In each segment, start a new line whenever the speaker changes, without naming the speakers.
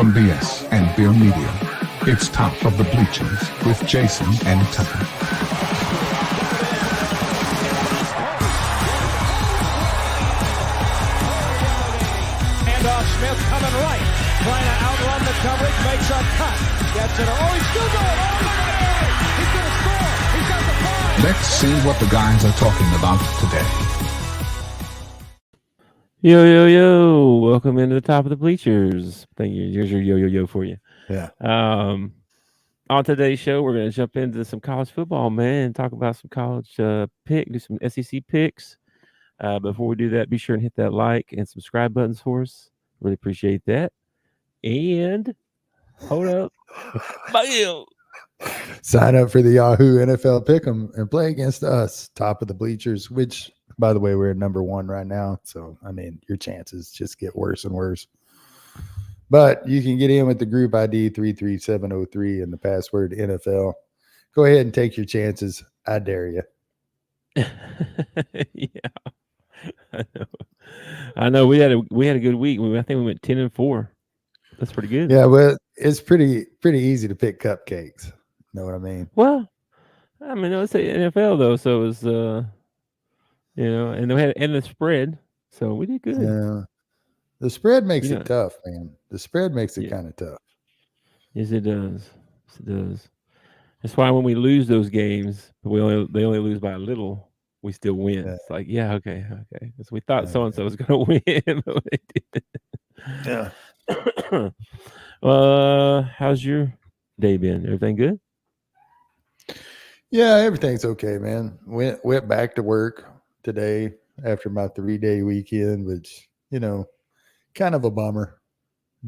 from BS and Beer Media. It's Top of the Bleachers with Jason and Tucker.
Smith coming right, trying to outrun the coverage, makes a cut, gets it. Oh, he's still going. Oh, look at it! He's going to score. He's got the point.
Let's see what the guys are talking about today.
Yo. Welcome into the Top of the Bleachers. Thank you. Here's your yo for you.
Yeah.
On today's show, we're going to jump into some college football, man, and talk about some college do some SEC picks. Before we do that, be sure and hit that like and subscribe buttons for us. Really appreciate that. And hold up. Bam!
Sign up for the Yahoo NFL Pick'em and play against us, Top of the Bleachers, which, by the way, we're at number 1 right now. So, I mean, your chances just get worse and worse. But you can get in with the group ID 33703 and the password NFL. Go ahead and take your chances. I dare you.
Yeah. I know. We had a good week. I think we went 10-4. That's pretty good.
Yeah, well, it's pretty easy to pick cupcakes. Know what I mean?
Well, I mean, it's the NFL though, so it was and we had the spread, so we did good.
Yeah, the spread makes it tough, man. The spread makes it kind of tough.
Yes, it does. Yes, it does. That's why when we lose those games, they only lose by a little. We still win.
Yeah.
It's like, yeah, okay. Because we thought so and so was going to win, but they didn't.
Yeah.
How's your day been? Everything good?
Yeah, everything's okay, man. Went back to work today after my 3-day weekend, which, kind of a bummer.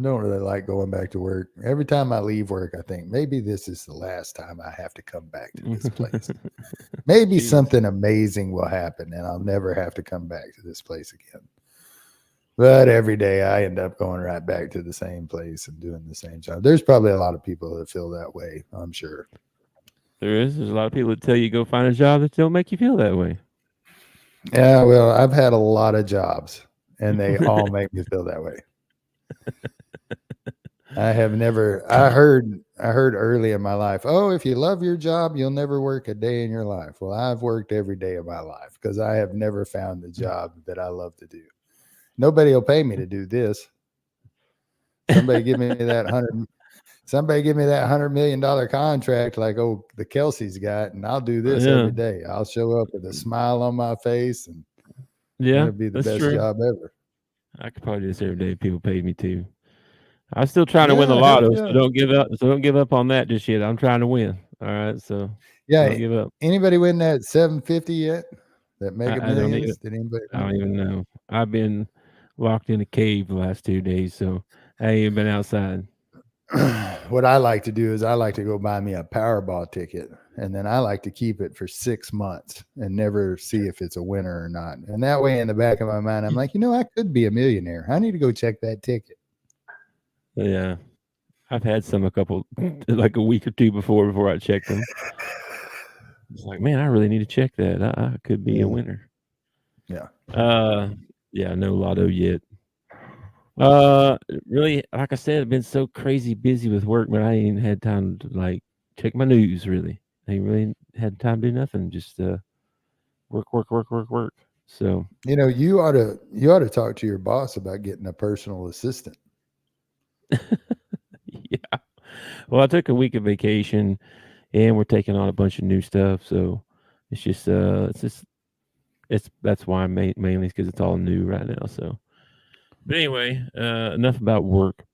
Don't really like going back to work. Every time I leave work, I think maybe this is the last time I have to come back to this place. Maybe something amazing will happen and I'll never have to come back to this place again. But every day I end up going right back to the same place and doing the same job. There's probably a lot of people that feel that way, I'm sure.
There's a lot of people that tell you go find a job that don't make you feel that way.
Yeah, well, I've had a lot of jobs and they all make me feel that way. I heard early in my life, oh, if you love your job, you'll never work a day in your life. Well, I've worked every day of my life because I have never found the job that I love to do. Nobody will pay me to do this. Somebody give me that $100 million contract like, oh, the Kelsey's got, and I'll do this every day. I'll show up with a smile on my face, and it'll be the best job ever.
I could probably do this every day if people paid me to. I'm still trying to win the lotto, so don't give up. So don't give up on that just yet. I'm trying to win. All right, so don't give up.
Anybody win that 750 yet? That Mega Millions?
I don't even know. I've been locked in a cave the last 2 days, so I ain't even been outside.
What I like to do is I like to go buy me a Powerball ticket, and then I like to keep it for 6 months and never see if it's a winner or not. And that way, in the back of my mind, I'm like, I could be a millionaire. I need to go check that ticket.
Yeah, I've had some like a week or two before I checked them. It's like, man, I really need to check that. I could be a winner.
Yeah.
Yeah, no lotto yet. Really, like I said, I've been so crazy busy with work, but I ain't had time to check my news. Really, I ain't really had time to do nothing. Just work. So
you ought to talk to your boss about getting a personal assistant.
Yeah. Well, I took a week of vacation, and we're taking on a bunch of new stuff. So it's that's why mainly because it's all new right now. So, but anyway, enough about work.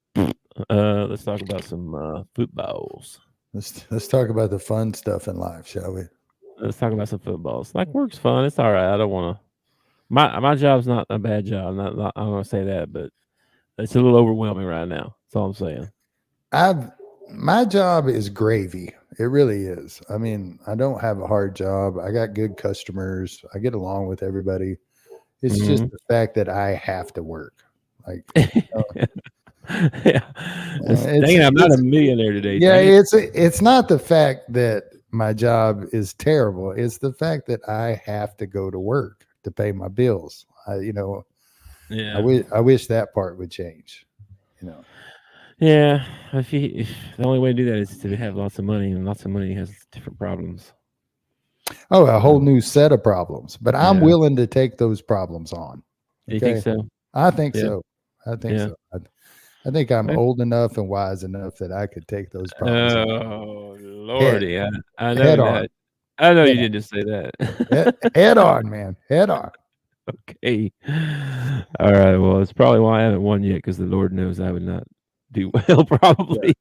Let's talk about some footballs.
Let's talk about the fun stuff in life, shall we?
Let's talk about some footballs. Work's fun. It's all right. I don't want to. My job's not a bad job. I don't want to say that, but it's a little overwhelming right now. That's all I'm saying.
My job is gravy. It really is. I mean, I don't have a hard job. I got good customers. I get along with everybody. It's just the fact that I have to work.
Yeah. I'm not a millionaire today.
Yeah, it's not the fact that my job is terrible. It's the fact that I have to go to work to pay my bills.
Yeah.
I wish that part would change.
Yeah, if the only way to do that is to have lots of money, and lots of money has different problems.
Oh, a whole new set of problems. But I'm
Yeah,
willing to take those problems on.
you think
Okay.
so?
I think
Yeah,
so. I think
yeah.
so. I think I'm
Eh,
old enough and wise enough that I could take those problems on
Oh
head
lordy, I
head
know
on.
that. I know
Head
you
on.
didn't just say
Head,
that.
head on, man. Head on.
Okay. All right. Well, it's probably why I haven't won yet, because the Lord knows I would not do well,
Yeah.
probably.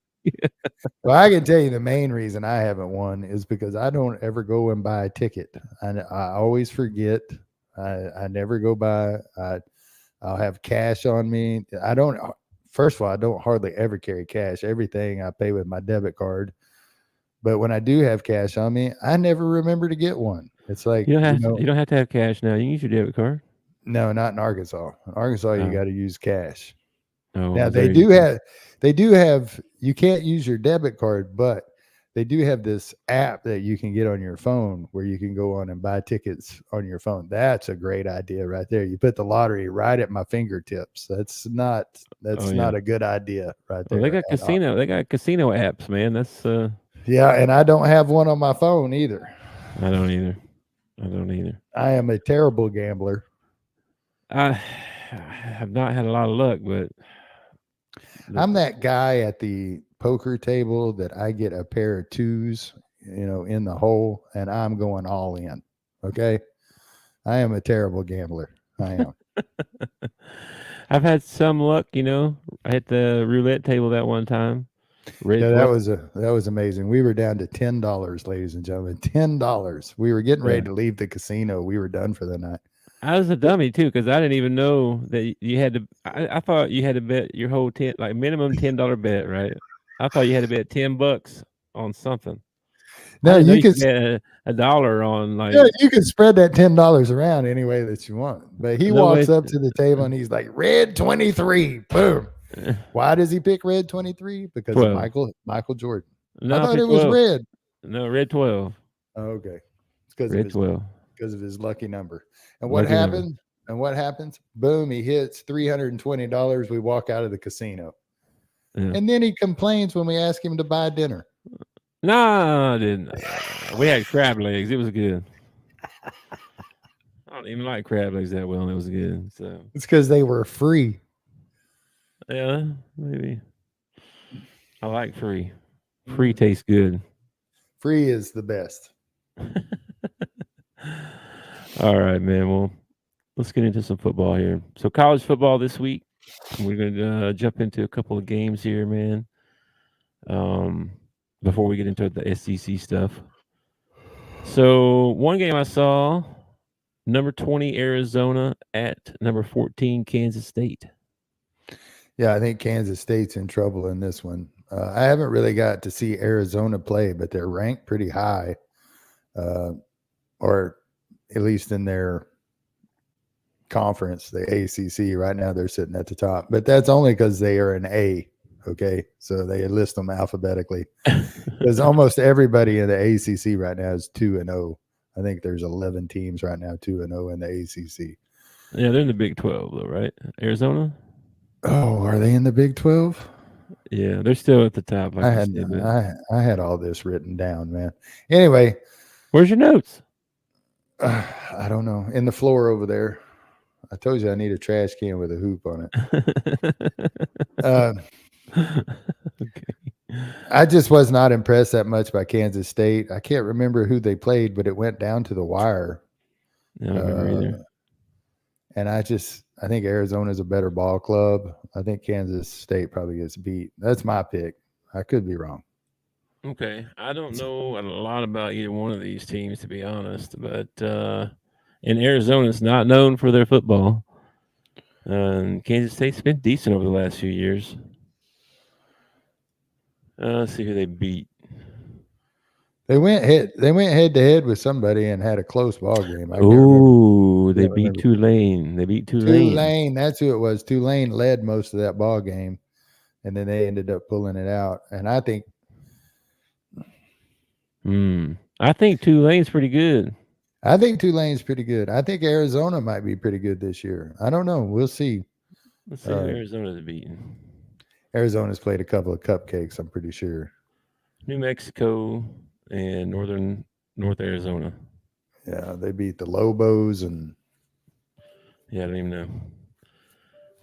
Well, I can tell you the main reason I haven't won is because I don't ever go and buy a ticket. I always forget. I never go buy. I'll have cash on me. I don't. First of all, I don't hardly ever carry cash. Everything I pay with my debit card. But when I do have cash on me, I never remember to get one. It's like,
You don't have to have cash now. You can use your debit card.
no, not in Arkansas. In Arkansas, you
Oh,
got to use cash.
oh,
Now
Missouri. You can.
they do have, you can't use your debit card, but they do have this app that you can get on your phone where you can go on and buy tickets on your phone. That's a great idea right there. You put the lottery right at my fingertips. That's
Oh yeah.
not a good idea right
Well, they
there
got
at all.
casino. They got casino apps, man. That's
Yeah, and I don't have one on my phone either.
I don't either. I don't either.
I am a terrible gambler.
I have not had a lot of luck, but
I'm that guy at the poker table that I get a pair of twos, in the hole, and I'm going all in. Okay. I am a terrible gambler. I am.
I've had some luck. I hit the roulette table that one time. Red
Yeah,
12.
that was amazing. We were down to $10, ladies and gentlemen. $10. We were getting
Yeah.
ready to leave the casino. We were done for the night.
I was a dummy too, because I didn't even know that you had to. I thought you had to bet your whole like minimum $10 bet, right? I thought you had to bet $10 on something. I
No,
didn't know
you
you
can
could bet a dollar on like
yeah, you can spread that $10 around any way that you want. But he
no way.
walks up to the table and he's like, red 23. Boom. Why does he pick red 23? Because
12.
of Michael Jordan.
No,
I
I
thought
picked
it was
12.
red.
No, red 12.
Oh, okay. It's because of
Red 12.
his lucky number. And what
Lucky number.
happened? And what happens? Boom, he hits $320. We walk out of the casino.
Yeah.
And then he complains when we ask him to buy dinner.
No, I didn't. We had crab legs. It was good. I don't even like crab legs that well, and it was good. So
It's because they were free.
yeah, maybe. I like free. Free tastes good.
Free is the best.
All right, man. Well, let's get into some football here. So college football this week. We're gonna jump into a couple of games here, man. Before we get into the SEC stuff. So one game I saw, number 20 Arizona at number 14 Kansas State.
Yeah, I think Kansas State's in trouble in this one. I haven't really got to see Arizona play, but they're ranked pretty high, or at least in their conference, the ACC. Right now, they're sitting at the top, but that's only because they are an A. Okay, so they list them alphabetically. Because almost everybody in the ACC right now is 2-0. I think there's 11 teams right now 2-0 in the ACC.
Yeah, they're in the Big 12 though, right? Arizona.
Oh, are they in the Big 12?
Yeah, they're still at the top. Like
I had all this written down, man. Anyway,
where's your notes?
I don't know. In the floor over there. I told you I need a trash can with a hoop on it.
Okay.
I just was not impressed that much by Kansas State. I can't remember who they played, but it went down to the wire.
I don't remember either.
And I think Arizona's a better ball club. I think Kansas State probably gets beat. That's my pick. I could be wrong.
Okay. I don't know a lot about either one of these teams, to be honest, but and Arizona's not known for their football. Kansas State's been decent over the last few years. Let's see who they beat.
They went head to head with somebody and had a close ball game.
They beat Tulane. They beat Tulane.
Tulane, that's who it was. Tulane led most of that ball game, and then they ended up pulling it out. And I think
Tulane's pretty good.
I think Tulane's pretty good. I think Arizona might be pretty good this year. I don't know. We'll see.
Let's see who Arizona's beating.
Arizona's played a couple of cupcakes, I'm pretty sure.
New Mexico and North Arizona.
Yeah, they beat the Lobos and
Yeah, I don't even know.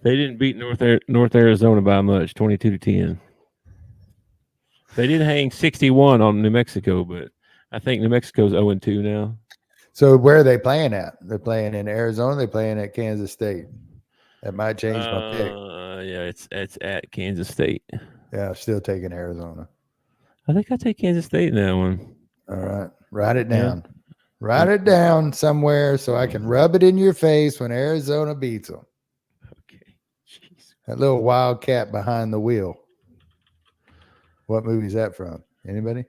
They didn't beat North Arizona by much, 22-10. They did hang 61 on New Mexico, but I think New Mexico's 0-2 now.
so where are they playing at? They're playing in Arizona. They're playing at Kansas State. That might change my pick.
Yeah, it's at Kansas State.
Yeah, still taking Arizona.
I think I take Kansas State in that one.
All right, write it down. Write it down somewhere so I can rub it in your face when Arizona beats them.
Okay. Jeez.
That little wildcat behind the wheel. What movie is that from? Anybody?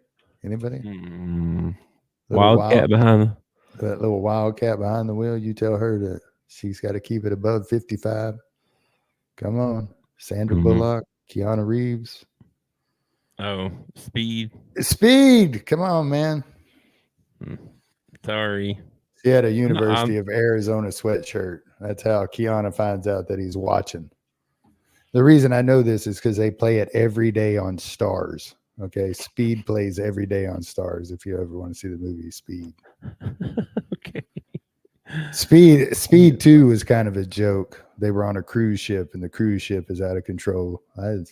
Wildcat behind
that little wildcat behind the wheel. You tell her that she's got to keep it above 55. Come on, Sandra Bullock, Keanu Reeves.
Oh, Speed.
Come on, man.
Sorry.
She had a University of Arizona sweatshirt. That's how Keanu finds out that he's watching. The reason I know this is because they play it every day on Stars. Okay, Speed plays every day on Stars. If you ever want to see the movie Speed.
Okay.
Speed 2 was kind of a joke. They were on a cruise ship, and the cruise ship is out of control. I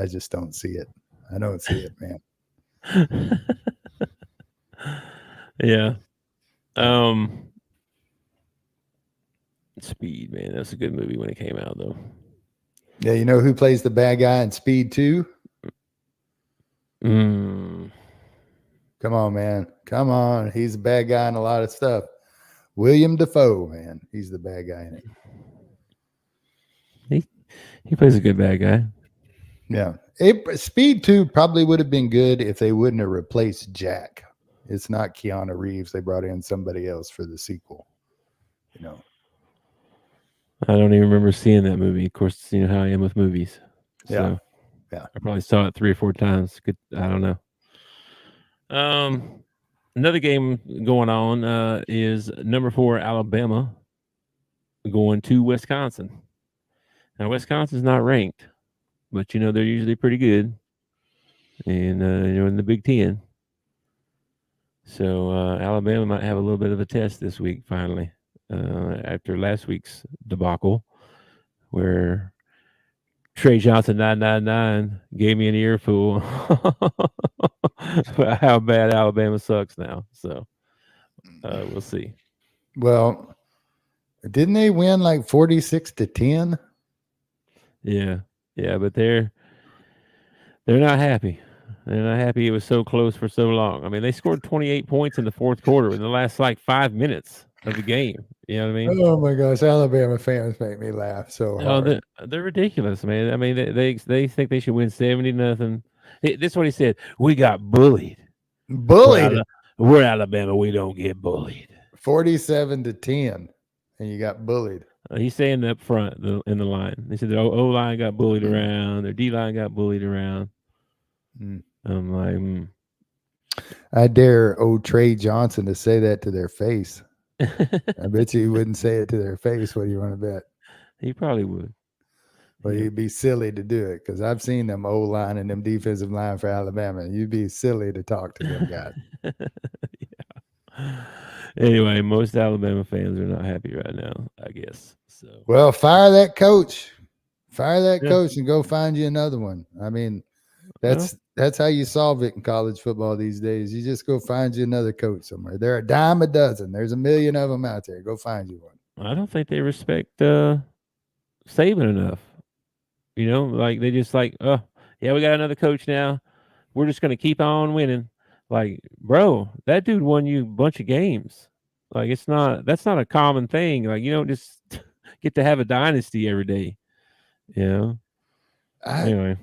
just don't see it. I don't see it, man.
Yeah. Speed, man. That's a good movie when it came out, though.
Yeah, you know who plays the bad guy in Speed 2?
Mm.
Come on, man. Come on. He's a bad guy in a lot of stuff. William Dafoe, man. He's the bad guy in
it. He plays a good bad guy.
Yeah. Speed 2 probably would have been good if they wouldn't have replaced Jack. It's not Keanu Reeves. They brought in somebody else for the sequel. You know.
I don't even remember seeing that movie. Of course, you know how I am with movies. So
yeah.
I probably saw it 3 or 4 times. I don't know. Another game going on is number 4 Alabama going to Wisconsin. Now Wisconsin's not ranked, but you know they're usually pretty good, and in the Big Ten. So Alabama might have a little bit of a test this week finally. After last week's debacle, where Trey Johnson 999 gave me an earful about how bad Alabama sucks now. So we'll see.
Well, didn't they win like 46-10?
Yeah, but they're not happy. They're not happy it was so close for so long. I mean, they scored 28 points in the fourth quarter in the last like 5 minutes of the game. You know what I mean?
Oh my gosh, Alabama fans make me laugh so hard.
They're ridiculous, man. I mean, they think they should win 70-0. This is what he said. We got bullied. We're Alabama. We don't get bullied.
47-10, and you got bullied.
He's saying up front in the line. They said their O line got bullied around. Their D line got bullied around. I'm like,
I dare old Trey Johnson to say that to their face. I bet you he wouldn't say it to their face. What do you want to bet?
He probably would.
Well, you'd be silly to do it because I've seen them O-line and them defensive line for Alabama. You'd be silly to talk to them guys.
Yeah. Anyway, most Alabama fans are not happy right now, I guess. So,
well, fire that coach. Fire that coach and go find you another one. I mean, that's how you solve it in college football these days. You just go find you another coach somewhere. They're a dime a dozen. There's a million of them out there. Go find you one.
I don't think they respect Saban enough. You know, like they just like, we got another coach now. We're just going to keep on winning. Like, bro, that dude won you a bunch of games. Like, that's not a common thing. Like, you don't just get to have a dynasty every day. You know? Anyway.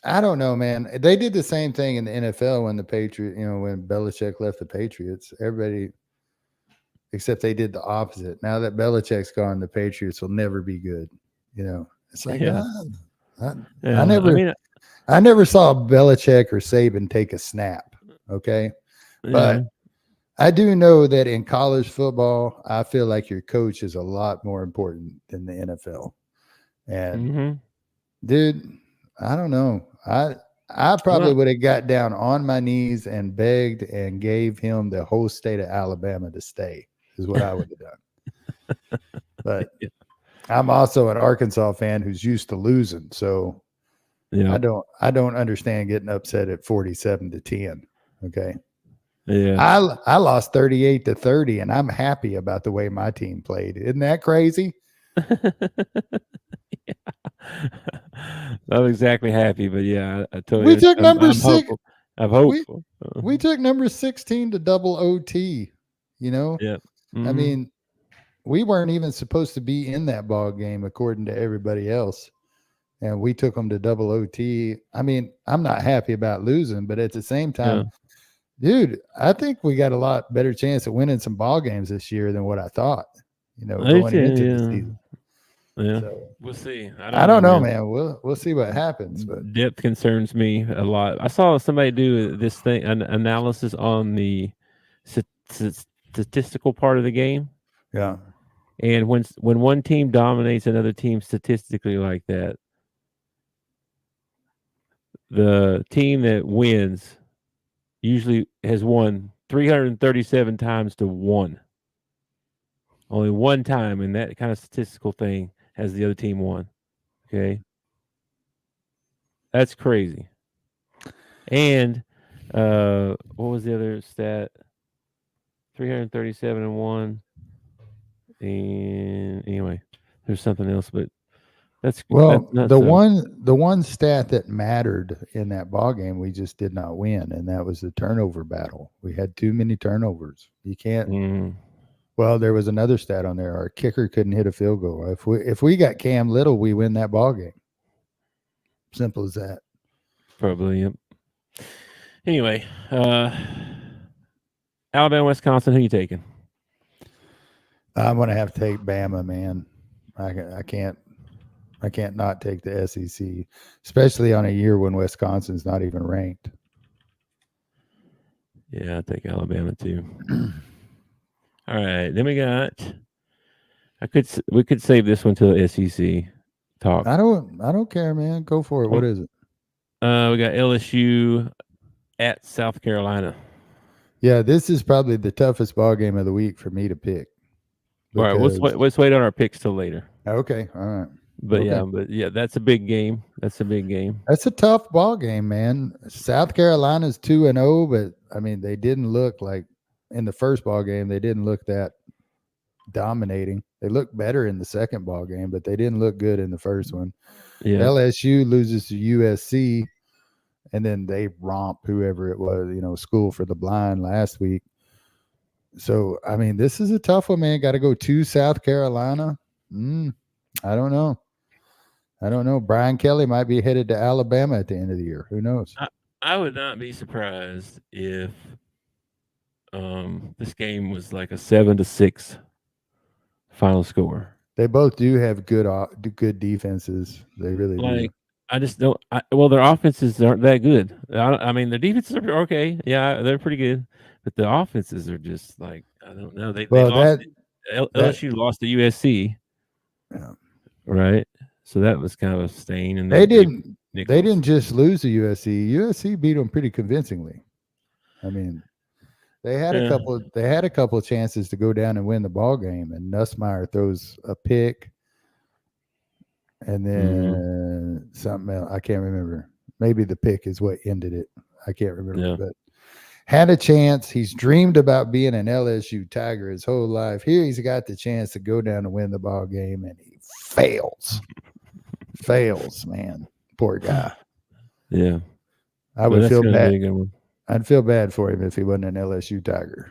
I don't know, man. They did the same thing in the NFL when when Belichick left the Patriots. Everybody, except they did the opposite. Now that Belichick's gone, the Patriots will never be good. You know, it's like I never saw Belichick or Saban take a snap. Okay, but I do know that in college football, I feel like your coach is a lot more important than the NFL. And dude, I don't know. I probably would have got down on my knees and begged and gave him the whole state of Alabama to stay, is what I would have done. But I'm also an Arkansas fan who's used to losing, so
Yeah.
I don't understand getting upset at 47-10. Okay.
Yeah.
I lost 38-30, and I'm happy about the way my team played. Isn't that crazy?
Yeah. Not exactly happy, but yeah, I totally.
We took number
I'm
6.
hopeful. I'm hopeful.
We took number 16 to double OT. You know,
Yeah.
I mean, we weren't even supposed to be in that ball game according to everybody else, and we took them to double OT. I mean, I'm not happy about losing, but at the same time, dude, I think we got a lot better chance of winning some ball games this year than what I thought. You know, going into the season.
Yeah,
So,
we'll see.
I don't know, man. We'll see what happens. But
depth concerns me a lot. I saw somebody do this thing, an analysis on the statistical part of the game.
Yeah.
And when one team dominates another team statistically like that, the team that wins usually has won 337 times to 1. Only one time in that kind of statistical thing has the other team won. Okay. That's crazy. And what was the other stat? 337 and 1. And anyway, there's something else, but that's
the one stat that mattered in that ball game we just did not win, and that was the turnover battle. We had too many turnovers. You can't. Well, there was another stat on there. Our kicker couldn't hit a field goal. If we got Cam Little, we win that ball game. Simple as that.
Probably, yep. Anyway, Alabama, Wisconsin, who you taking?
I'm gonna have to take Bama, man. I can't not take the SEC, especially on a year when Wisconsin's not even ranked.
Yeah, I take Alabama too. All right, then we got. We could save this one till the SEC talk.
I don't care, man. Go for it. What is it?
We got LSU at South Carolina.
Yeah, this is probably the toughest ball game of the week for me to pick.
All right, let's wait on our picks till later.
Okay, all right.
But yeah, that's a big game. That's a tough ball game, man. South Carolina's 2-0, but I mean, they didn't look like in the first ball game. They didn't look that dominating. They looked better in the second ball game, but they didn't look good in the first one. Yeah. LSU loses to USC, and then they romp whoever it was, School for the Blind last week. So, I mean, this is a tough one, man. Got to go to South Carolina. I don't know. Brian Kelly might be headed to Alabama at the end of the year. Who knows? I would not be surprised if this game was like a 7-6 final score.
They both do have good defenses. They really do.
I just don't. Their offenses aren't that good. I mean, their defenses are okay. Yeah, they're pretty good, but the offenses are just like I don't know. LSU lost to USC, right? So that was kind of a stain. And
they didn't just lose to USC. USC beat them pretty convincingly. I mean, they had a couple of chances to go down and win the ball game, and Nussmeier throws a pick. And then something else. I can't remember. Maybe the pick is what ended it. I can't remember. But had a chance. He's dreamed about being an LSU Tiger his whole life. Here he's got the chance to go down and win the ball game, and he fails. Fails, man. Poor guy.
Yeah.
I would feel bad. I'd feel bad for him if he wasn't an LSU Tiger.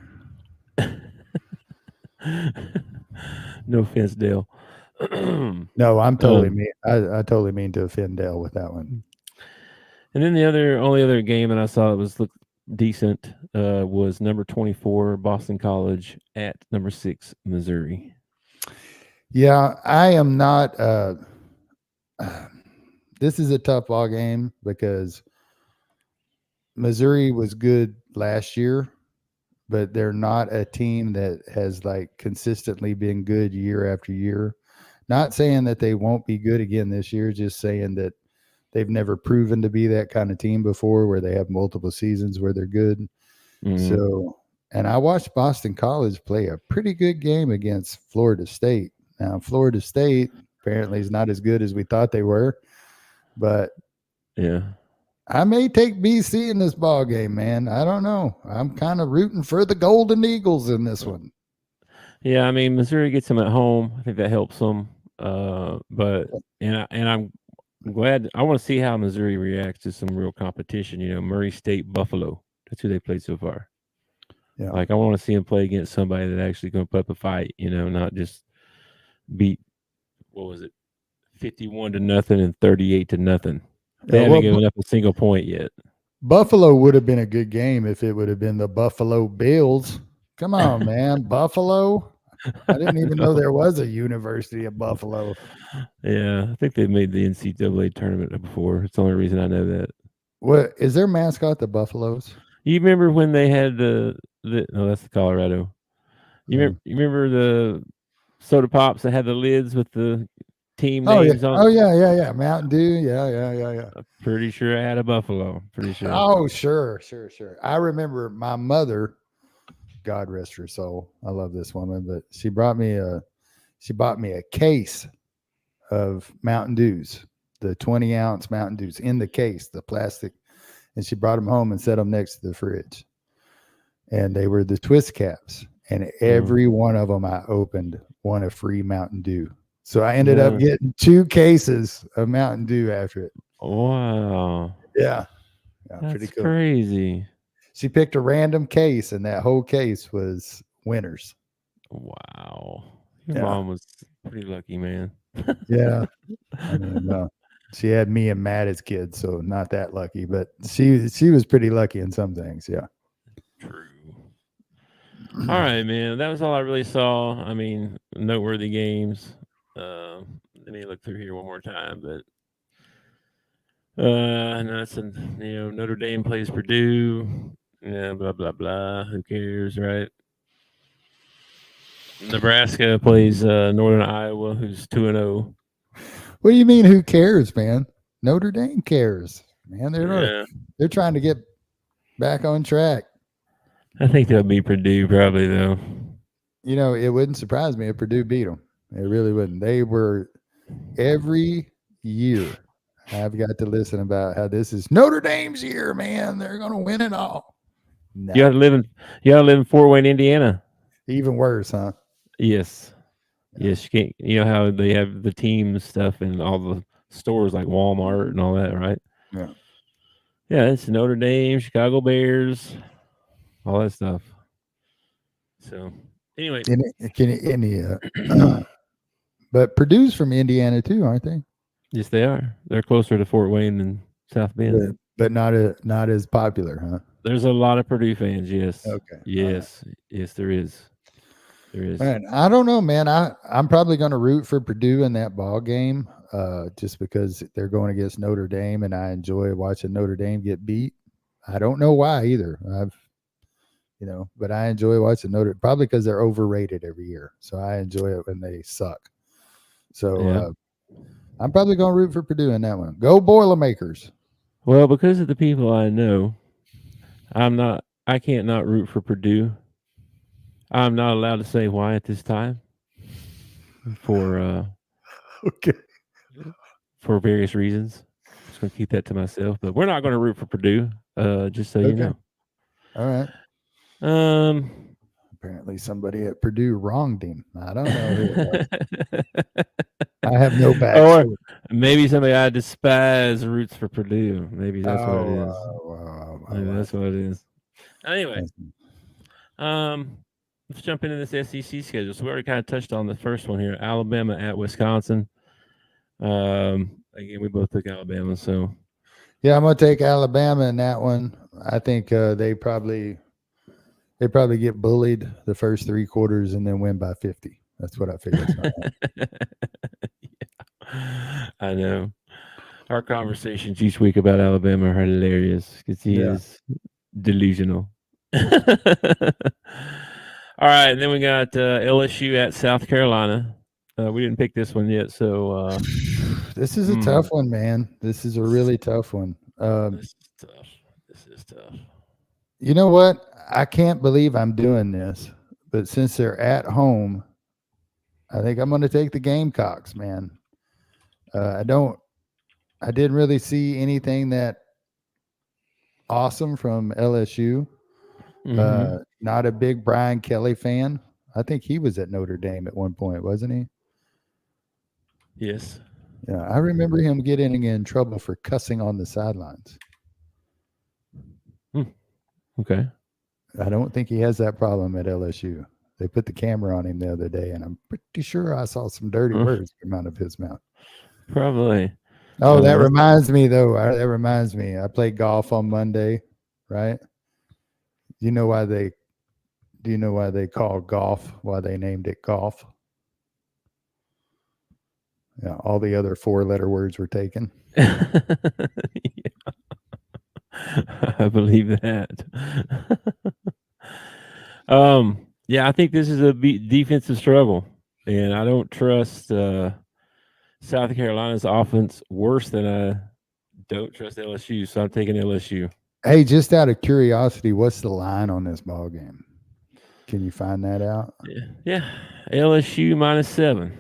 No offense, Dale.
No, I'm totally mean. I totally mean to offend Dale with that one.
And then the only other game that I saw that looked decent was number 24 Boston College at number 6 Missouri.
Yeah, I am not. This is a tough ball game because Missouri was good last year, but they're not a team that has consistently been good year after year. Not saying that they won't be good again this year, just saying that they've never proven to be that kind of team before, where they have multiple seasons where they're good. So, and I watched Boston College play a pretty good game against Florida State. Now, Florida State apparently is not as good as we thought they were, but
yeah,
I may take BC in this ball game, man. I don't know. I'm kind of rooting for the Golden Eagles in this one.
yeah. I mean, Missouri gets them at home. I think that helps them. But I'm glad. I want to see how Missouri reacts to some real competition. You know, Murray State, Buffalo. That's who they played so far.
Yeah.
Like I want to see them play against somebody that actually going to put up a fight. You know, not just beat. What was it? 51-0 and 38-0. They haven't given up a single point yet.
Buffalo would have been a good game if it would have been the Buffalo Bills. Come on, man. Buffalo. I didn't even know there was a University of Buffalo.
Yeah, I think they made the NCAA tournament before. It's the only reason I know that.
What is their mascot? The Buffaloes.
You remember when they had no, that's the Colorado. You remember the soda pops that had the lids with the team names on?
Oh yeah. Mountain Dew. Yeah.
I'm pretty sure I had a Buffalo. Pretty sure.
Oh, sure. I remember my mother, God rest her soul. I love this woman, but she bought me a case of Mountain Dews, the 20-ounce Mountain Dews in the case, the plastic, and she brought them home and set them next to the fridge. And they were the twist caps, and every one of them I opened won a free Mountain Dew. So I ended up getting 2 cases of Mountain Dew after it.
Wow.
Yeah,
that's
pretty cool.
Crazy.
She picked a random case, and that whole case was winners.
Wow. Your mom was pretty lucky, man.
Yeah. I mean, she had me and Matt as kids, so not that lucky, but she was pretty lucky in some things. Yeah.
True. All right, man. That was all I really saw. I mean, noteworthy games. Let me look through here one more time, but Notre Dame plays Purdue. Yeah, blah blah blah. Who cares, right? Nebraska plays Northern Iowa, who's 2-0.
What do you mean? Who cares, man? Notre Dame cares, man. They're trying to get back on track.
I think they'll beat Purdue probably though.
You know, it wouldn't surprise me if Purdue beat them. It really wouldn't. They were every year. I've got to listen about how this is Notre Dame's year, man. They're going to win it all. No.
You got to live in Fort Wayne, Indiana.
Even worse, huh?
Yes. Yes, you can't. You know how they have the team stuff and all the stores like Walmart and all that, right?
Yeah.
Yeah, it's Notre Dame, Chicago Bears, all that stuff. So, anyway,
but Purdue's from Indiana too, aren't they?
Yes, they are. They're closer to Fort Wayne than South Bend,
but not as popular, huh?
There's a lot of Purdue fans. Yes.
Okay.
Yes. Right. Yes, there is. There is.
Man, I don't know, man. I'm probably going to root for Purdue in that ball game, just because they're going against Notre Dame, and I enjoy watching Notre Dame get beat. I don't know why either. But I enjoy watching probably because they're overrated every year. So I enjoy it when they suck. So I'm probably going to root for Purdue in that one. Go Boilermakers.
Well, because of the people I know, I can't not root for Purdue. I'm not allowed to say why at this time for various reasons. I'm just going to keep that to myself, but we're not going to root for Purdue, just so you know.
All right. Apparently somebody at Purdue wronged him. I don't know who it was. I have no backstory.
Or maybe somebody I despise roots for Purdue. Maybe that's what it is. Maybe that's what it is. Anyway, let's jump into this SEC schedule. So we already kind of touched on the first one here. Alabama at Wisconsin. Again, we both took Alabama. So
yeah, I'm gonna take Alabama in that one. I think they probably get bullied the first 3 quarters and then win by 50. That's what I figure.
Yeah, I know. Our conversations each week about Alabama are hilarious because he is delusional. All right, and then we got LSU at South Carolina. We didn't pick this one yet, so
This is a tough one, man. This is a really tough one.
This is tough. This is tough.
You know what? I can't believe I'm doing this, but since they're at home, I think I'm going to take the Gamecocks, man. I didn't really see anything that awesome from LSU. Not a big Brian Kelly fan. I think he was at Notre Dame at one point, wasn't he?
Yes.
Yeah, I remember him getting in trouble for cussing on the sidelines.
Okay.
I don't think he has that problem at LSU. They put the camera on him the other day, and I'm pretty sure I saw some dirty words come out of his mouth.
Probably.
Oh, that reminds me, though. That reminds me. I played golf on Monday, right? Do you know why they call golf? Why they named it golf? Yeah, all the other 4-letter words were taken.
Yeah. I believe that. Yeah, I think this is a defensive struggle, and I don't trust South Carolina's offense worse than I don't trust LSU, so I'm taking LSU.
Hey, just out of curiosity, what's the line on this ball game? Can you find that out?
Yeah. LSU -7.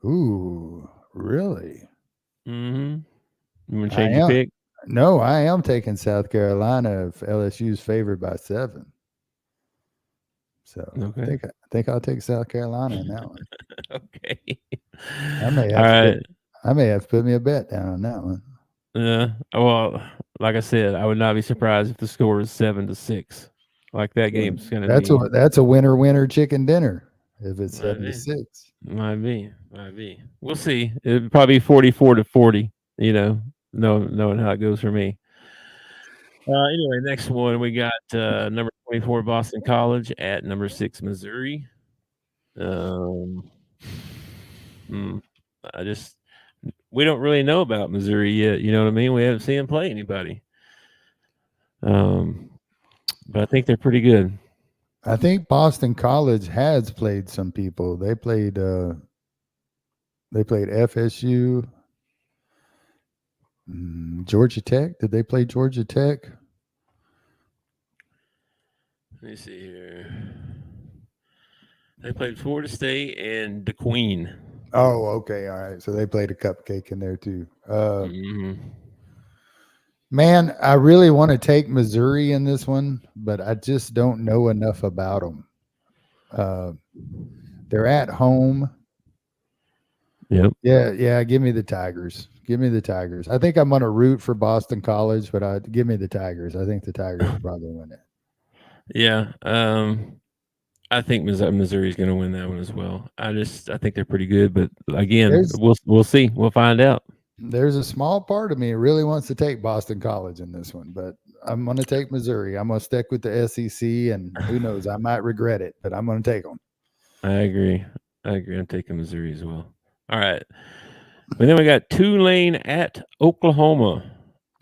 Ooh, really?
You want to change your pick?
No, I am taking South Carolina if LSU's favored by 7. So
Okay.
I think I'll take South Carolina in that one.
Okay.
I may have to put me a bet down on that one.
Well, like I said, I would not be surprised if the score is 7-6. Like that game's gonna be.
That's a winner chicken dinner if it's 7-6.
Might be. We'll see. It'd probably be 44-40. Knowing how it goes for me. Anyway, next one we got number 24 Boston College at number 6 Missouri. We don't really know about Missouri yet. You know what I mean? We haven't seen them play anybody. But I think they're pretty good.
I think College has played some people. They played FSU, Georgia Tech. Did they play Georgia Tech?
Let me see here. They played Florida State and the Queen.
Oh, okay. All right. So they played a cupcake in there too. Man, I really want to take Missouri in this one, but I just don't know enough about them. They're at home.
Yep.
Yeah. Give me the Tigers. I think I'm going to root for Boston College, but give me the Tigers. I think the Tigers will probably win it.
Yeah. I think Missouri's going to win that one as well. I think they're pretty good, but again, we'll see. We'll find out.
There's a small part of me that really wants to take Boston College in this one, but I'm going to take Missouri. I'm going to stick with the SEC, and who knows, I might regret it, but I'm going to take them.
I agree. I'm taking Missouri as well. All right. But then we got Tulane at Oklahoma.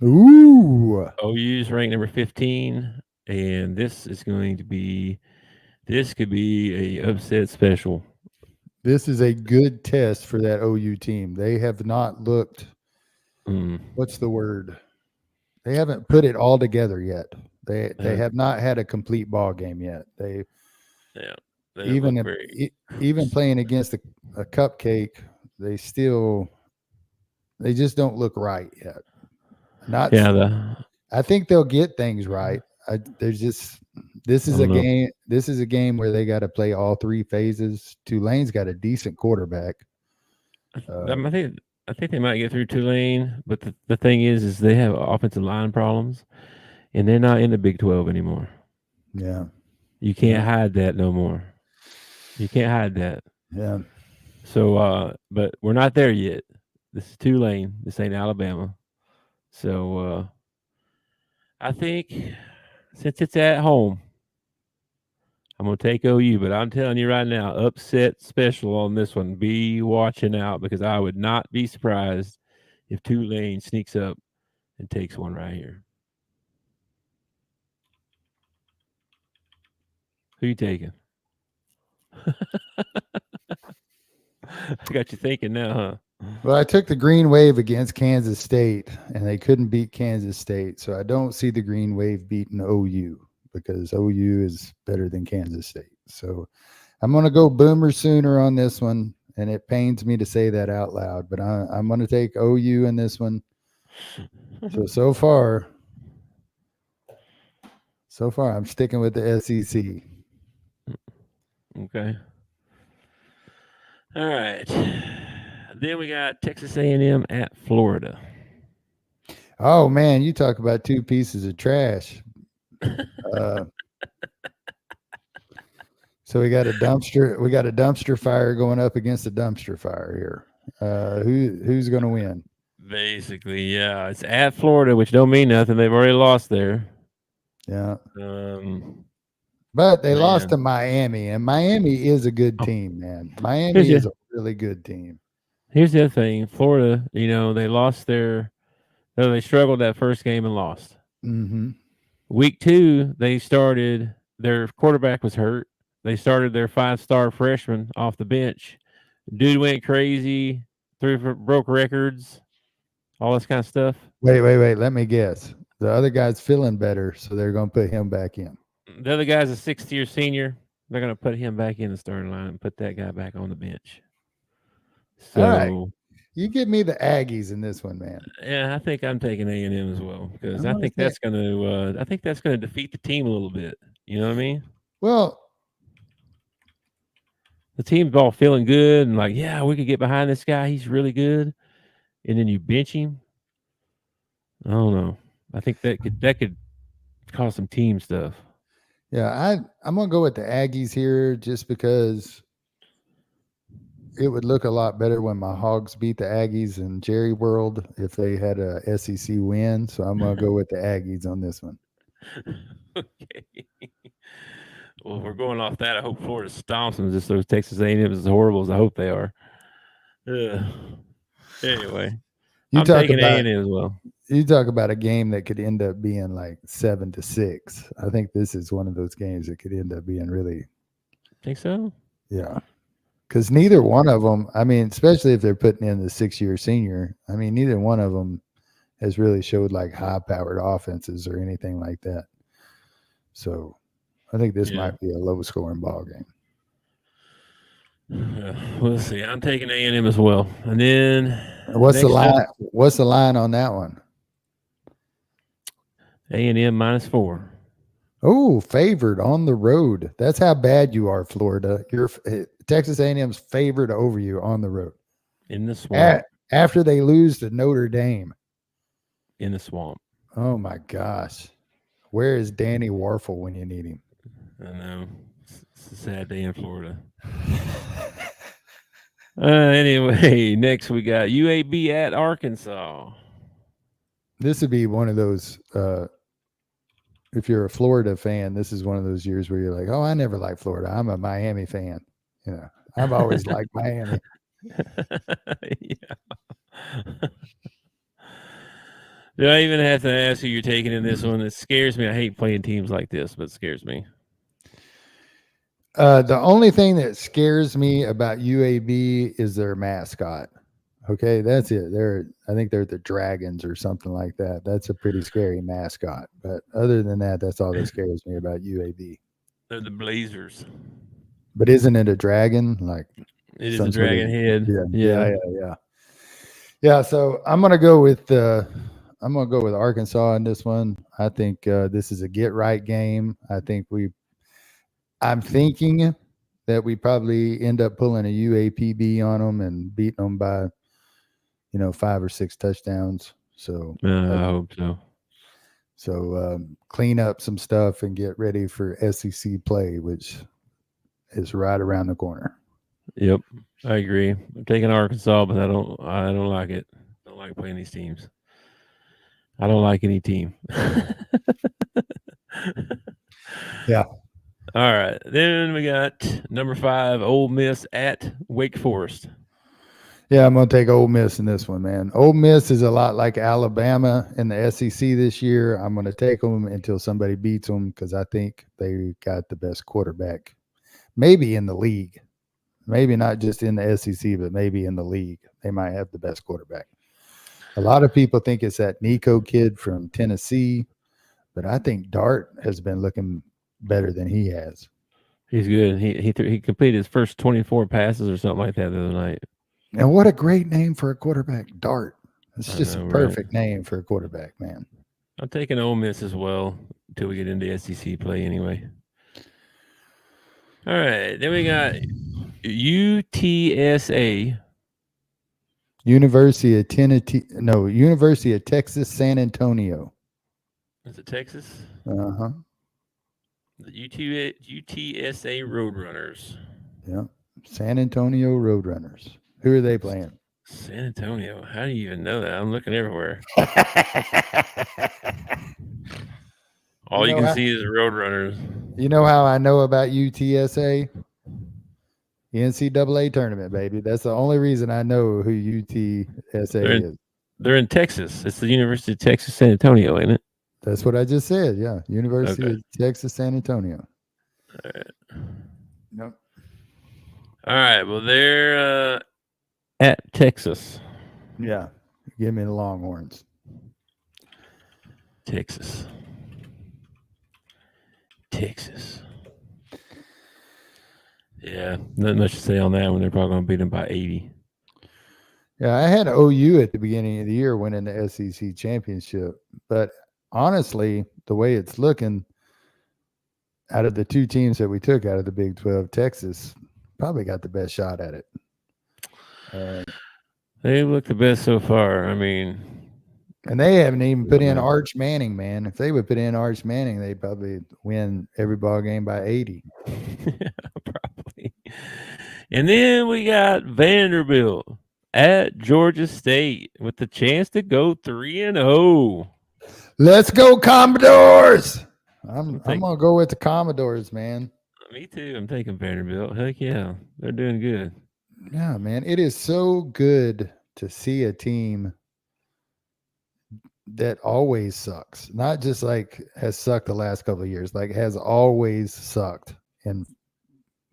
Ooh.
OU's ranked number 15, and this could be a upset special.
This is a good test for that OU team. They have not looked. What's the word? They haven't put it all together yet. They have not had a complete ball game yet. They even playing against a cupcake, they just don't look right yet. I think they'll get things right. This is a game where they got to play all 3 phases. Tulane's got a decent quarterback.
I think they might get through Tulane, but the thing is they have offensive line problems, and they're not in the Big 12 anymore.
Yeah,
you can't hide that no more. You can't hide that.
Yeah.
So, but we're not there yet. This is Tulane. This ain't Alabama. So, I think since it's at home, I'm going to take OU, but I'm telling you right now, upset special on this one. Be watching out, because I would not be surprised if Tulane sneaks up and takes one right here. Who you taking? I got you thinking now, huh?
Well, I took the green wave against Kansas State, and they couldn't beat Kansas State. So I don't see the green wave beating OU because OU is better than Kansas State. So I'm going to go Boomer Sooner on this one, and it pains me to say that out loud, but I'm going to take OU in this one. So far, I'm sticking with the SEC.
Okay. All right. Then we got Texas A&M at Florida.
Oh man, you talk about two pieces of trash. So we got a dumpster fire going up against a dumpster fire here. Who's going to win?
Basically, yeah, it's at Florida, which don't mean nothing. They've already lost there.
Yeah.
Um,
But they lost
man.
to Miami, and Miami is a good
Oh.
team, man. Miami is a really good team.
Here's the other thing. Florida, they lost they struggled that first game and lost.
Mm-hmm.
Week 2, their quarterback was hurt. They started their 5-star freshman off the bench. Dude went crazy, broke records, all this kind of stuff.
Wait. Let me guess. The other guy's feeling better, so they're going to put him back in.
The other guy's a 6th-year senior. They're going to put him back in the starting line and put that guy back on the bench. So,
all right. You give me the Aggies in this one, man.
Yeah, I think I'm taking A&M as well because I think that's going to defeat the team a little bit. You know what I mean?
Well,
the team's all feeling good and like, yeah, we could get behind this guy. He's really good. And then you bench him. I don't know. I think that could cause some team stuff.
Yeah, I'm going to go with the Aggies here just because it would look a lot better when my Hogs beat the Aggies in Jerry World if they had a SEC win. So I'm going to go with the Aggies on this one.
Okay. Well, if we're going off that, I hope Florida stomps them just so Texas A&M is as horrible as I hope they are. Anyway, I'm taking A&M as well.
You talk about a game that could end up being like 7-6. I think this is one of those games that could end up being really.
Think so?
Yeah. Because neither one of them, I mean, especially if they're putting in the 6-year senior, I mean, neither one of them has really showed like high-powered offenses or anything like that. So I think this might be a low-scoring ball game.
We'll see. I'm taking A&M as well. And then
what's the line? What's the line on that one?
A&M -4.
Oh, favored on the road. That's how bad you are, Florida. Texas A&M's favored over you on the road.
In the swamp.
After they lose to Notre Dame.
In the swamp.
Oh, my gosh. Where is Danny Warfel when you need him?
I know. It's a sad day in Florida. Anyway, next we got UAB at Arkansas.
This would be one of those if you're a Florida fan, this is one of those years where you're like, oh, I never liked Florida. I'm a Miami fan. I've always liked Miami.
Yeah. Do I even have to ask who you're taking in this one? It scares me. I hate playing teams like this, but it scares me.
The only thing that scares me about UAB is their mascot. Okay, that's it. I think they're the Dragons or something like that. That's a pretty scary mascot. But other than that, that's all that scares me about UAB.
They're the Blazers.
But isn't it a dragon? Like
it is a dragon head.
Yeah. So I'm gonna go with Arkansas in this one. I think this is a get right game. I'm thinking that we probably end up pulling a UAPB on them and beating them by 5 or 6 touchdowns. So
I hope so.
So clean up some stuff and get ready for SEC play, which is right around the corner.
Yep, I agree. I'm taking Arkansas, but I don't like it. I don't like playing these teams. I don't like any team.
Yeah.
All right. Then we got number 5, Ole Miss at Wake Forest.
Yeah, I'm going to take Ole Miss in this one, man. Ole Miss is a lot like Alabama in the SEC this year. I'm going to take them until somebody beats them because I think they got the best quarterback maybe in the league. maybe not just in the SEC, but maybe in the league. They might have the best quarterback. A lot of people think it's that Nico kid from Tennessee, but I think Dart has been looking better than he has.
He's good. He completed his first 24 passes or something like that the other night.
And what a great name for a quarterback, Dart. It's just
know,
a perfect name for a quarterback, man.
I'm taking Ole Miss as well until we get into SEC play anyway. All right. Then we got UTSA.
University of Texas, San Antonio.
Is it Texas?
Uh-huh.
The UTSA Roadrunners.
Yeah. San Antonio Roadrunners. Who are they playing?
San Antonio. How do you even know that? I'm looking everywhere. All you can see is Roadrunners.
You know how I know about UTSA? The NCAA tournament, baby. That's the only reason I know who UTSA is.
They're in Texas. It's the University of Texas, San Antonio, ain't it?
That's what I just said. Yeah. University of Texas, San Antonio.
All right.
Nope.
All right. Well, they're at Texas.
Yeah. Give me the Longhorns.
Texas. Yeah. Nothing much to say on that one. They're probably going to beat them by 80.
Yeah. I had OU at the beginning of the year winning the SEC championship. But honestly, the way it's looking, out of the two teams that we took out of the Big 12, Texas probably got the best shot at it.
They look the best so far. I mean,
and they haven't even put in Arch Manning, man. If they would put in Arch Manning, they'd probably win every ball game by 80.
Probably. And then we got Vanderbilt at Georgia State with the chance to go 3-0.
Let's go, Commodores! I'm gonna go with the Commodores, man.
Me too. I'm taking Vanderbilt. Heck yeah, they're doing good.
Yeah, man. It is so good to see a team that always sucks. Not just like has sucked the last couple of years, like has always sucked in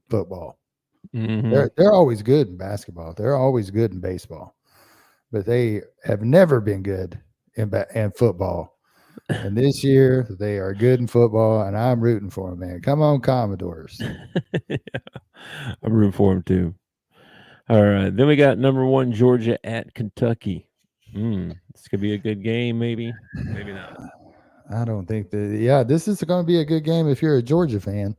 football.
Mm-hmm.
They're always good in basketball. They're always good in baseball. But they have never been good in football. And this year, they are good in football, and I'm rooting for them, man. Come on, Commodores.
Yeah, I'm rooting for them, too. All right. Then we got number 1, Georgia at Kentucky. This could be a good game, maybe. Maybe not.
I don't think that. Yeah, this is going to be a good game if you're a Georgia fan.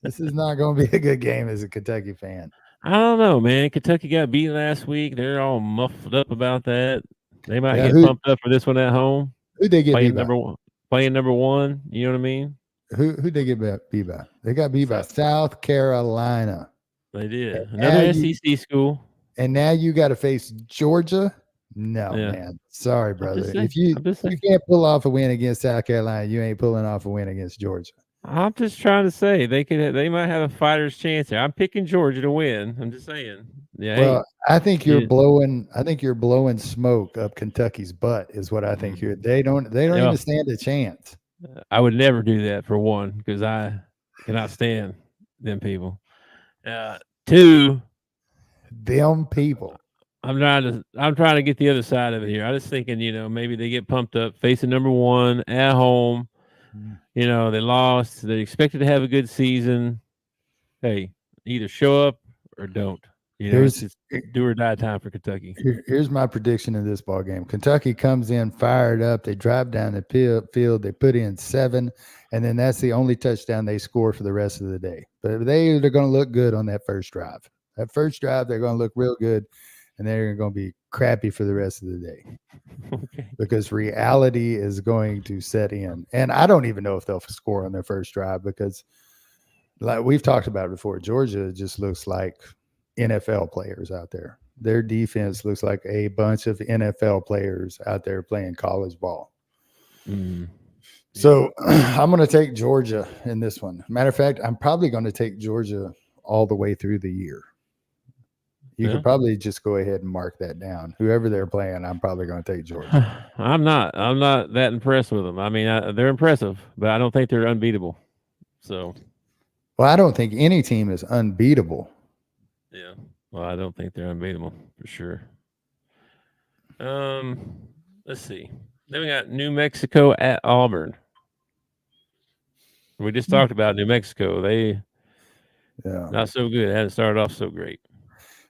This is not going to be a good game as a Kentucky fan.
I don't know, man. Kentucky got beat last week. They're all muffled up about that. They might get pumped up for this one at home.
Who'd they get
playing
beat by?
Playing number 1. You know what I mean?
Who'd they get beat by? They got beat by South Carolina.
They did. Another SEC school.
And now you got to face Georgia? No, man. Sorry, brother. If you can't pull off a win against South Carolina, you ain't pulling off a win against Georgia.
I'm just trying to say they might have a fighter's chance here. I'm picking Georgia to win. I'm just saying. Yeah.
Well, I think you're blowing smoke up Kentucky's butt is what I think you're. They don't even stand a chance.
I would never do that for one because I cannot stand them people. 2,
them people.
I'm trying to get the other side of it here. I was thinking, maybe they get pumped up facing number 1 at home. They lost. They expected to have a good season. Hey, either show up or don't. It's do or die time for Kentucky.
Here's my prediction in this ball game. Kentucky comes in fired up. They drive down the field. They put in 7, and then that's the only touchdown they score for the rest of the day. But they're going to look good on that first drive. That first drive, they're going to look real good, and they're going to be crappy for the rest of the day.
Okay.
Because reality is going to set in. And I don't even know if they'll score on their first drive because, like we've talked about before, Georgia just looks like NFL players out there. Their defense looks like a bunch of NFL players out there playing college ball. So I'm going to take Georgia in this one. Matter of fact, I'm probably going to take Georgia all the way through the year. You could probably just go ahead and mark that down. Whoever they're playing, I'm probably going to take Georgia.
I'm not that impressed with them. I mean, they're impressive, but I don't think they're unbeatable. So
Well, I don't think any team is unbeatable.
Yeah. Well, I don't think they're unbeatable for sure. Let's see. Then we got New Mexico at Auburn. We just talked about New Mexico. They
Yeah.
not so good. They hadn't started off so great.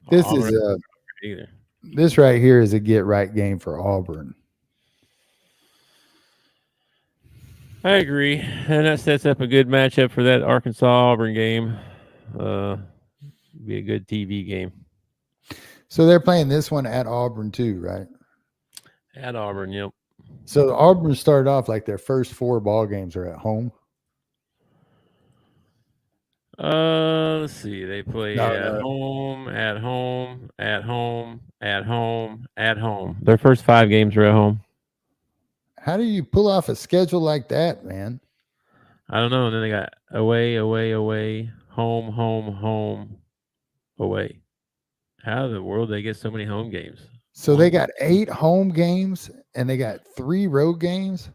This
Auburn
is
hasn't started either.
this right here is a get right game for Auburn.
I agree, and that sets up a good matchup for that Arkansas Auburn game. Be a good TV game
So they're playing this one at Auburn too, right?
at Auburn. Yep.
So Auburn started off like their first 4 ball games are at home.
Let's see. They play home, at home, at home, at home, at home. Their first 5 games are at home.
How do you pull off a schedule like that, man?
I don't know. And then they got away, away, away, home, home, home, away. How in the world they get so many home games?
So they got 8 home games and they got 3 road games.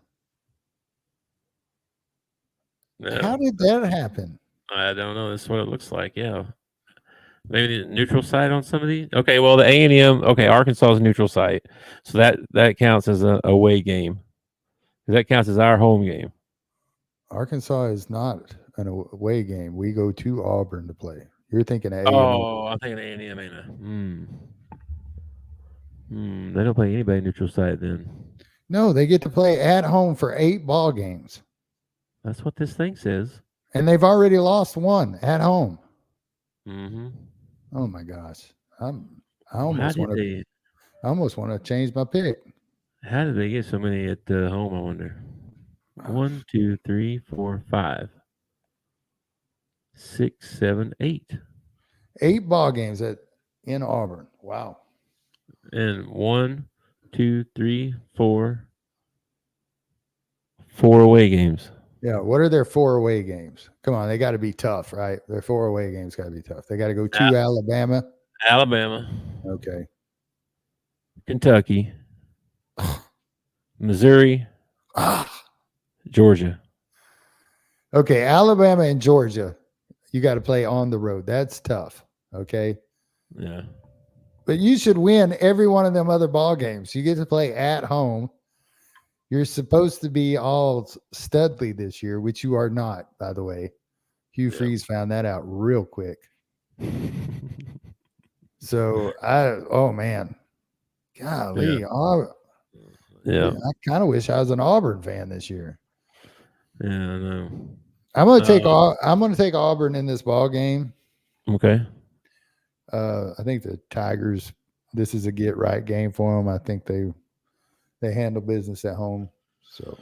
Yeah.
How did that happen?
I don't know. That's what it looks like. Yeah. Maybe the neutral site on some of these. Okay, well the A&M. Okay, Arkansas is neutral site, so that counts as a away game. That counts as our home game.
Arkansas is not an away game. We go to Auburn to play. You're thinking of A&M.
Oh, I'm thinking A&M. They don't play anybody neutral site then.
No, they get to play at home for 8 ball games.
That's what this thing says.
And they've already lost 1 at home.
Mm-hmm.
Oh my gosh. I almost want to change my pick.
How did they get so many at home, I wonder? 1, 2, 3, 4, 5, 6, 7, 8.
8 ball games in Auburn. Wow.
And 1, 2, 3, 4 away games.
Yeah. What are their 4 away games? Come on, they got to be tough, right? Their 4 away games got to be tough. They got to go to Alabama. Okay.
Kentucky. Missouri. Georgia.
Okay, Alabama and Georgia, you got to play on the road. That's tough. Okay.
Yeah.
But you should win every one of them other ball games. You get to play at home. You're supposed to be all Studley this year, which you are not, by the way. Hugh Freeze found that out real quick. So oh man, golly,
yeah.
I kind of wish I was an Auburn fan this year.
Yeah, I know.
I'm gonna take Auburn in this ball game.
Okay.
I think the Tigers. This is a get right game for them. I think they handle business at home. So,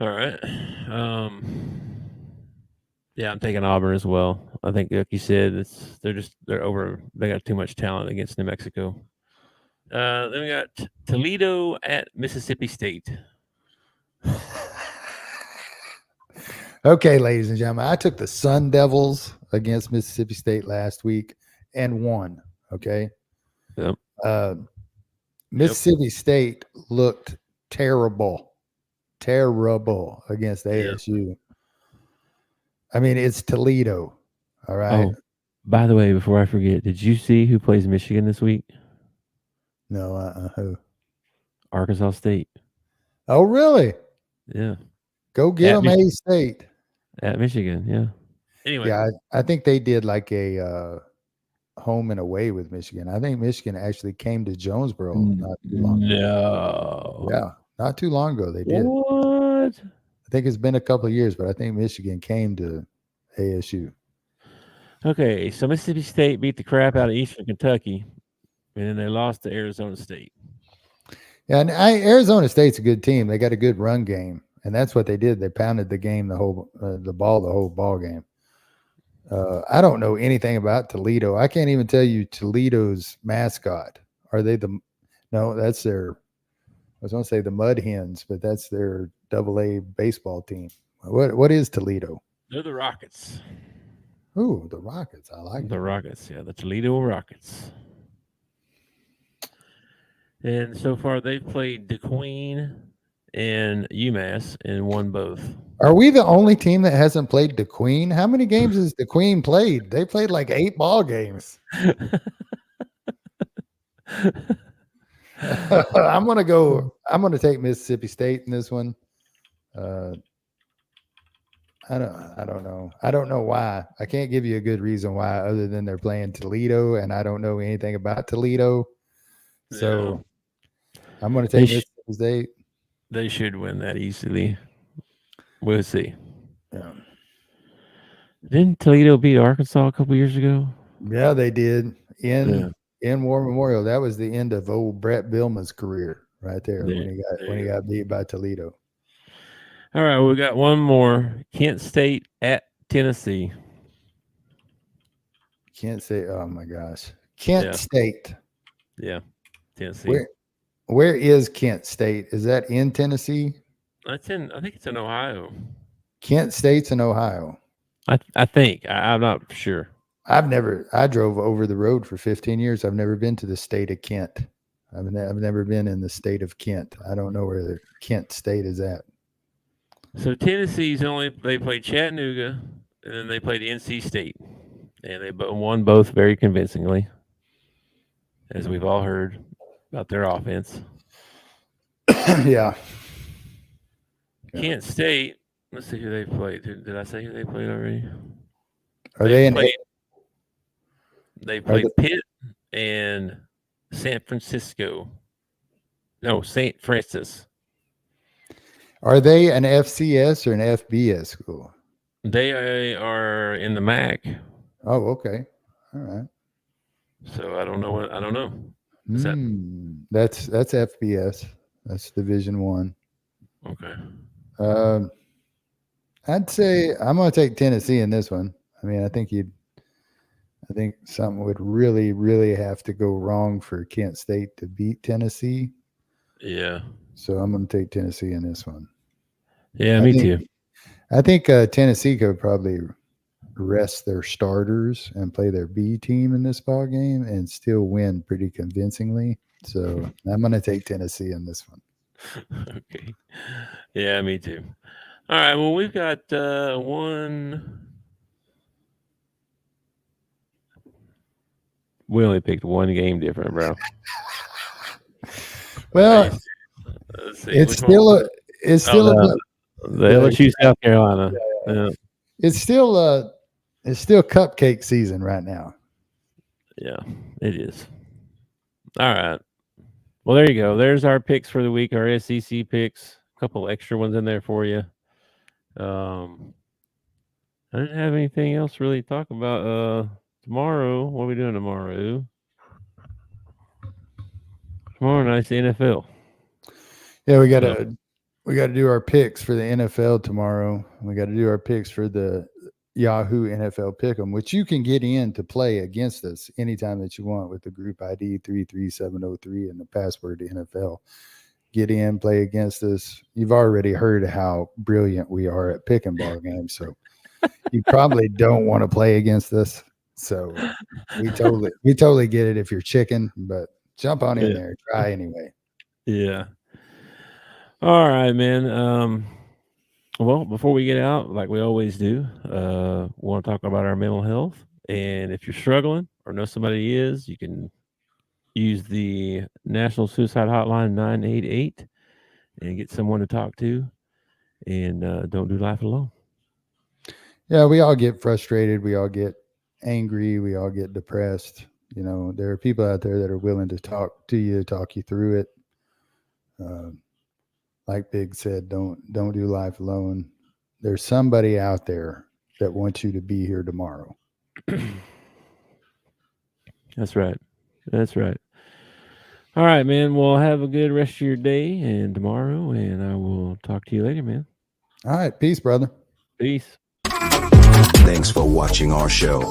all right. Yeah, I'm taking Auburn as well. I think, like you said, they're over. They got too much talent against New Mexico. Then we got Toledo at Mississippi State.
Okay, ladies and gentlemen, I took the Sun Devils against Mississippi State last week and won. Okay.
Yep.
Mississippi State looked terrible against ASU. I mean, it's Toledo. All right.
Oh, by the way, before I forget, did you see who plays Michigan this week?
No, who?
Arkansas State.
Oh, really?
Yeah.
Go get them, A-State.
At Michigan, yeah. Anyway.
Yeah, I think they did like a home and away with Michigan. I think Michigan actually came to Jonesboro not too long ago.
No.
Yeah, not too long ago they did.
What?
I think it's been a couple of years, but I think Michigan came to ASU.
Okay, so Mississippi State beat the crap out of Eastern Kentucky, and then they lost to Arizona State.
Yeah, and Arizona State's a good team. They got a good run game, and that's what they did. They pounded the whole ball game. I don't know anything about Toledo. I can't even tell you Toledo's mascot. Are they no, that's their, I was going to say the Mud Hens, but that's their AA baseball team. What is Toledo?
They're the Rockets.
Ooh, the Rockets. I like
the Rockets. Yeah, the Toledo Rockets. And so far they've played DeQueen and UMass and won both.
Are we the only team that hasn't played the Queen? How many games has the Queen played? They played like 8 ball games. I'm gonna take Mississippi State in this one. I don't know. I don't know why. I can't give you a good reason why, other than they're playing Toledo, and I don't know anything about Toledo. So I'm gonna take Mississippi State.
They should win that easily. We'll see.
Yeah.
Didn't Toledo beat Arkansas a couple years ago?
Yeah, they did in War Memorial. That was the end of old Brett Bielema's career right there when he got beat by Toledo.
All right, we got one more. Kent State at Tennessee.
Kent State. Oh my gosh, Kent State.
Yeah, Tennessee.
Where is Kent State? Is that in Tennessee?
I think it's in Ohio.
Kent State's in Ohio.
I think. I'm not sure.
I drove over the road for 15 years. I've never been to the state of Kent. I've never been in the state of Kent. I don't know where the Kent State is at.
So Tennessee's they played Chattanooga, and then they played NC State, and they won both very convincingly, as we've all heard about their offense.
Yeah.
Kent State. Let's see who they played. Did I say who they played already? They played Pitt and San Francisco. No, St. Francis.
Are they an FCS or an FBS school?
They are in the MAC.
Oh, okay. All right.
So I don't know.
That's FBS. That's Division I.
Okay.
I'd say I'm going to take Tennessee in this one. I mean, I think something would really, really have to go wrong for Kent State to beat Tennessee.
Yeah.
So I'm going to take Tennessee in this one.
Yeah, me too.
I think Tennessee could probably rest their starters and play their B team in this ball game and still win pretty convincingly. So I'm going to take Tennessee in this one.
Okay. Yeah, me too. All right. Well, we've got one. We only picked one game different, bro.
Well, it's still
the LSU South Carolina. Yeah.
It's still cupcake season right now.
Yeah, it is. All right. Well, there you go. There's our picks for the week, our SEC picks. A couple extra ones in there for you. I didn't have anything else really to talk about. Tomorrow, what are we doing tomorrow? Tomorrow night's the NFL.
Yeah, we gotta do our picks for the NFL tomorrow. We got to do our picks for the Yahoo NFL Pick'em, which you can get in to play against us anytime that you want with the group ID 33703 and the password to NFL. Get in, play against us. You've already heard how brilliant we are at picking ball games, so you probably don't want to play against us. So we totally get it if you're chicken, but jump on in there, try anyway.
Yeah. All right, man. Well, before we get out, like we always do, we want to talk about our mental health. And if you're struggling or know somebody is, you can use the National Suicide Hotline 988 and get someone to talk to. And don't do life alone.
Yeah, we all get frustrated. We all get angry. We all get depressed. You know, there are people out there that are willing to talk to you, talk you through it. Like Big said, don't do life alone. There's somebody out there that wants you to be here tomorrow.
That's right. All right, man. Well, have a good rest of your day and tomorrow, and I will talk to you later, man.
All right. Peace, brother.
Peace.
Thanks for watching our show.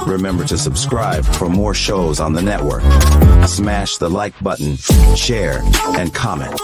Remember to subscribe for more shows on the network. Smash the like button, share, and comment.